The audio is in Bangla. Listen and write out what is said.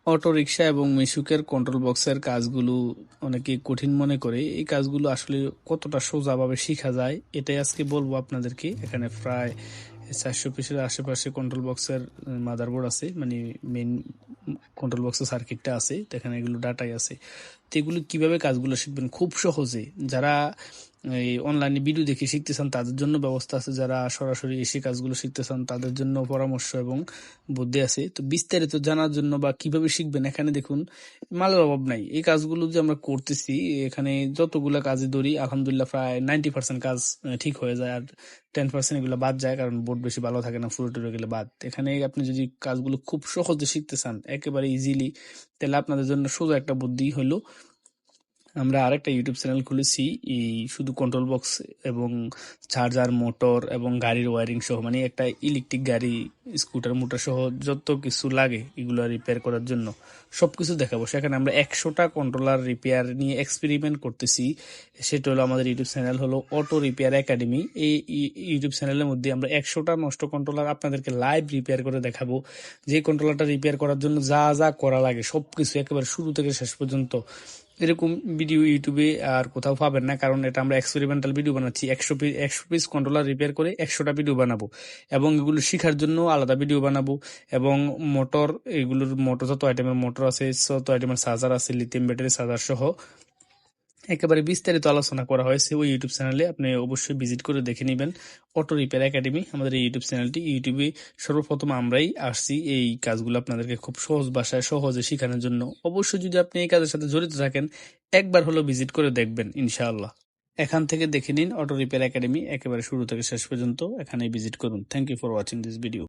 অটো রিক্সা এবং মিশুকের কন্ট্রোল বক্সের কাজগুলো অনেকে কঠিন মনে করে। এই কাজগুলো আসলে কতটা সোজাভাবে শেখা যায় এটাই আজকে বলবো আপনাদেরকে। এখানে প্রায় 400 পিসের আশেপাশে কন্ট্রোল বক্সের মাদারবোর্ড আছে, মানে মেন কন্ট্রোল বক্সের সার্কিটটা আছে, তো এখানে এগুলো ডাটাই আছে। তো এগুলো কিভাবে কাজগুলো শিখবেন খুব সহজে। যারা এই অনলাইনে ভিডিও দেখে শিখতে চান তাদের জন্য ব্যবস্থা আছে, যারা সরাসরি এসে কাজগুলো শিখতে চান তাদের জন্য পরামর্শ এবং বুদ্ধি আছে। তো বিস্তারিত জানার জন্য বা কিভাবে শিখবেন এখানে দেখুন, মালের অভাব নাই। এই কাজগুলো যে আমরা করতেছি, এখানে যতগুলা কাজে ধরি আলহামদুলিল্লাহ প্রায় 90% কাজ ঠিক হয়ে যায়, আর 10% এগুলো বাদ যায়, কারণ বোর্ড বেশি ভালো থাকে না, ফুটো টুটো গেলে বাদ। এখানে আপনি যদি কাজগুলো খুব সহজে শিখতে চান একেবারে ইজিলি, তাহলে আপনাদের জন্য সোজা একটা বুদ্ধি হলো, আমরা আরেকটা ইউটিউব চ্যানেল খুলেছি এই শুধু কন্ট্রোল বক্স এবং চার্জার, মোটর এবং গাড়ির ওয়ারিং সহ, মানে একটা ইলেকট্রিক গাড়ি, স্কুটার, মোটর সহ যত কিছু লাগে এগুলো রিপেয়ার করার জন্য সবকিছু দেখাবো। সেখানে আমরা 100টা কন্ট্রোলার রিপেয়ার নিয়ে এক্সপেরিমেন্ট করতেছি। সেটা হলো আমাদের ইউটিউব চ্যানেল হলো অটো রিপেয়ার একাডেমি। এই ইউটিউব চ্যানেলের মধ্যে আমরা 100টা নষ্ট কন্ট্রোলার আপনাদেরকে লাইভ রিপেয়ার করে দেখাবো। যে কন্ট্রোলারটা রিপেয়ার করার জন্য যা যা করা লাগে সবকিছু একেবারে শুরু থেকে শেষ পর্যন্ত। এরকম ভিডিও ইউটিউবে আর কোথাও পাবেন না, কারণ এটা আমরা এক্সপেরিমেন্টাল ভিডিও বানাচ্ছি। 100 পিস কন্ট্রোলার রিপেয়ার করে 100টা ভিডিও বানাবো, এবং এগুলো শেখার জন্য আলাদা ভিডিও বানাবো। এবং মোটর, এগুলোর মোটর যত আইটেমের মোটর আছে, যত আইটেমের চার্জার আছে, লিথিয়াম ব্যাটারি চার্জার সহ একেবারে বিস্তারিত আলোচনা করা হয়েছে ওই ইউটিউব চ্যানেলে। আপনি অবশ্যই ভিজিট করে দেখে নেবেন অটো রিপেয়ার একাডেমি, আমাদের এই ইউটিউব চ্যানেলটি। ইউটিউবে সর্বপ্রথম আমরাই আসছি এই কাজগুলো আপনাদেরকে খুব সহজ ভাষায় সহজে শেখানোর জন্য। অবশ্যই যদি আপনি এই কাজের সাথে জড়িত থাকেন, একবার হলো ভিজিট করে দেখবেন ইনশাআল্লাহ। এখান থেকে দেখে নিন অটো রিপেয়ার একাডেমি একেবারে শুরু থেকে শেষ পর্যন্ত, এখানে ভিজিট করুন। Thank you for watching this video.